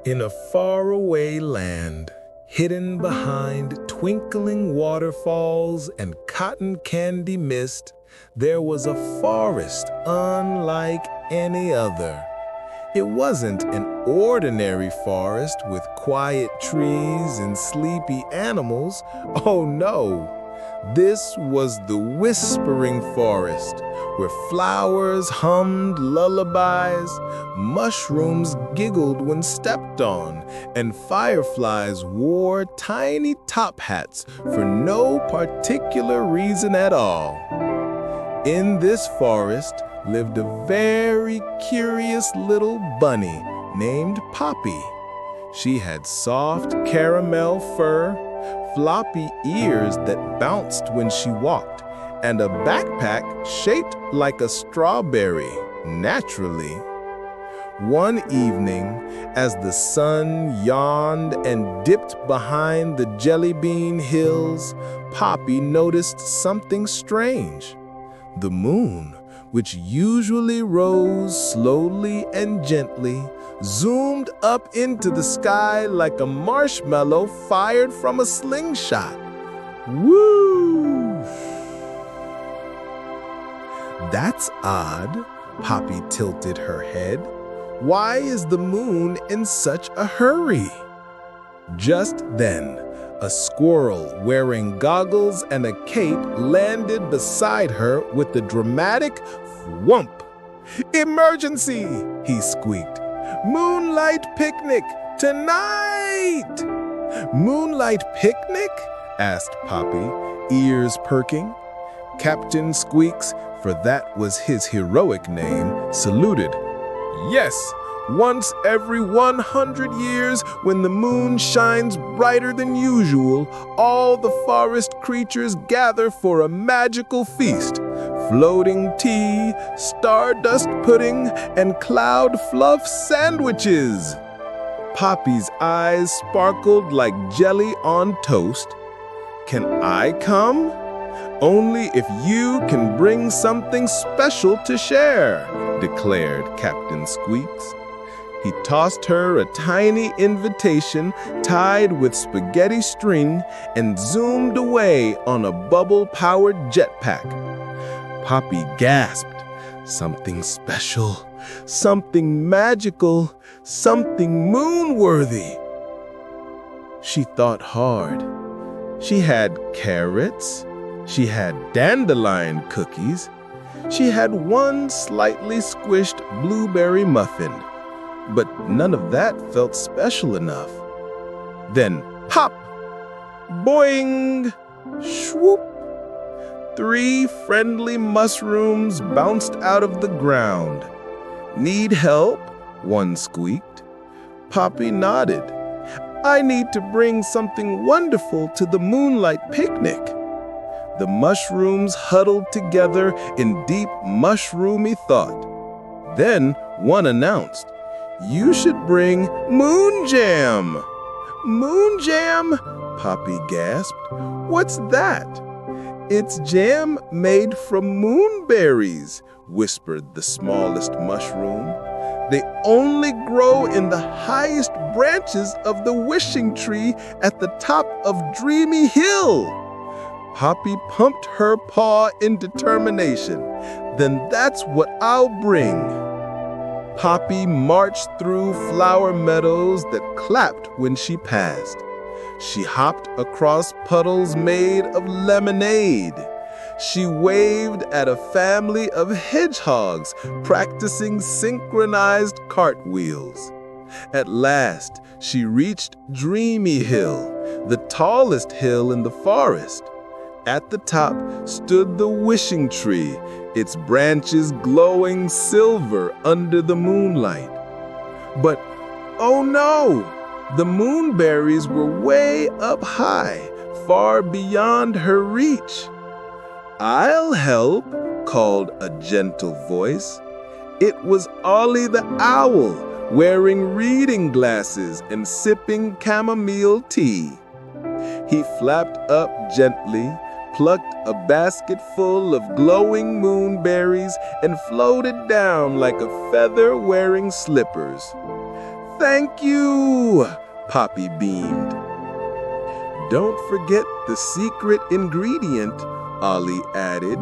In a faraway land, hidden behind twinkling waterfalls and cotton candy mist, there was a forest unlike any other. It wasn't an ordinary forest with quiet trees and sleepy animals. Oh no! This was the whispering forest, where flowers hummed lullabies, mushrooms giggled when stepped on, and fireflies wore tiny top hats for no particular reason at all. In this forest lived a very curious little bunny named Poppy. She had soft caramel fur, floppy ears that bounced when she walked, and a backpack shaped like a strawberry, naturally. One evening, as the sun yawned and dipped behind the jelly bean hills, Poppy noticed something strange. The moon, which usually rose slowly and gently, zoomed up into the sky like a marshmallow fired from a slingshot. Whoosh! That's odd, Poppy tilted her head. Why is the moon in such a hurry? Just then, a squirrel wearing goggles and a cape landed beside her with a dramatic whump. "Emergency!" he squeaked. "Moonlight Picnic tonight!" "Moonlight Picnic?" asked Poppy, ears perking. Captain Squeaks, for that was his heroic name, saluted. "Yes, once every 100 years, when the moon shines brighter than usual, all the forest creatures gather for a magical feast. Floating tea, stardust pudding, and cloud fluff sandwiches." Poppy's eyes sparkled like jelly on toast. "Can I come?" "Only if you can bring something special to share," declared Captain Squeaks. He tossed her a tiny invitation tied with spaghetti string and zoomed away on a bubble-powered jetpack. Poppy gasped. Something special, something magical, something moon-worthy. She thought hard. She had carrots. She had dandelion cookies. She had one slightly squished blueberry muffin. But none of that felt special enough. Then pop! Boing! Swoop! 3 friendly mushrooms bounced out of the ground. "Need help?" one squeaked. Poppy nodded. "I need to bring something wonderful to the Moonlight Picnic." The mushrooms huddled together in deep mushroomy thought. Then one announced, "You should bring moon jam." "Moon jam?" Poppy gasped. "What's that?" "It's jam made from moonberries," whispered the smallest mushroom. "They only grow in the highest branches of the wishing tree at the top of Dreamy Hill." Poppy pumped her paw in determination. "Then that's what I'll bring." Poppy marched through flower meadows that clapped when she passed. She hopped across puddles made of lemonade. She waved at a family of hedgehogs practicing synchronized cartwheels. At last, she reached Dreamy Hill, the tallest hill in the forest. At the top stood the wishing tree, its branches glowing silver under the moonlight. But, oh no! The moonberries were way up high, far beyond her reach. "I'll help," called a gentle voice. It was Ollie the Owl, wearing reading glasses and sipping chamomile tea. He flapped up gently, plucked a basket full of glowing moonberries, and floated down like a feather wearing slippers. Thank you, Poppy beamed. Don't forget the secret ingredient, Ollie added.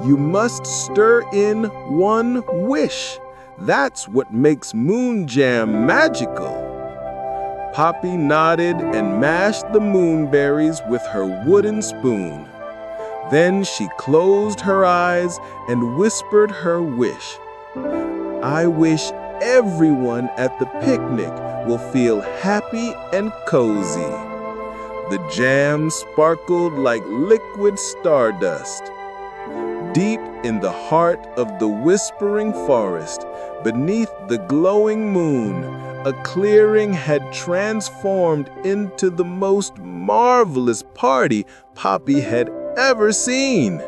You must stir in one wish. That's what makes moon jam magical. Poppy nodded and mashed the moonberries with her wooden spoon. Then she closed her eyes and whispered her wish. I wish everyone at the picnic will feel happy and cozy. The jam sparkled like liquid stardust. Deep in the heart of the whispering forest, beneath the glowing moon, a clearing had transformed into the most marvelous party Poppy had ever seen.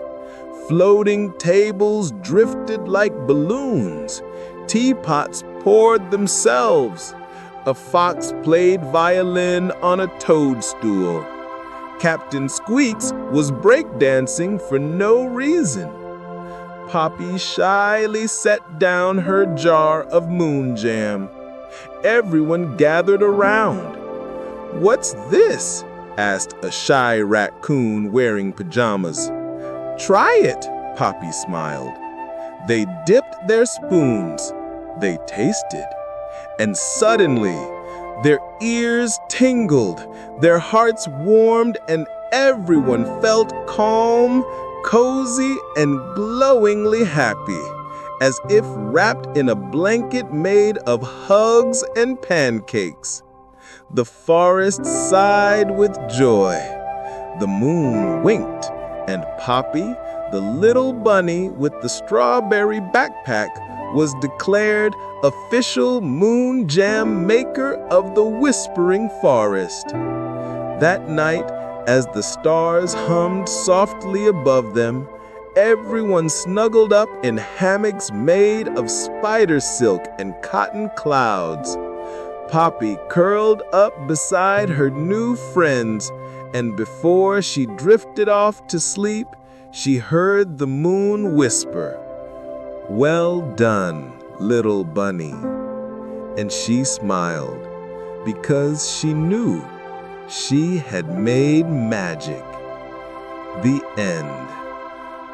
Floating tables drifted like balloons. Teapots poured themselves. A fox played violin on a toadstool. Captain Squeaks was breakdancing for no reason. Poppy shyly set down her jar of moon jam. Everyone gathered around. "What's this?" asked a shy raccoon wearing pajamas. "Try it," Poppy smiled. They dipped their spoons. They tasted. And suddenly, their ears tingled, their hearts warmed, and everyone felt calm, cozy, and glowingly happy, as if wrapped in a blanket made of hugs and pancakes. The forest sighed with joy. The moon winked, and Poppy, the little bunny with the strawberry backpack, was declared official moon jam maker of the Whispering Forest. That night, as the stars hummed softly above them, everyone snuggled up in hammocks made of spider silk and cotton clouds. Poppy curled up beside her new friends, and before she drifted off to sleep, she heard the moon whisper, "Well done, little bunny." And she smiled, because she knew she had made magic. The end.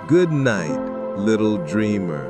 Good night, little dreamer.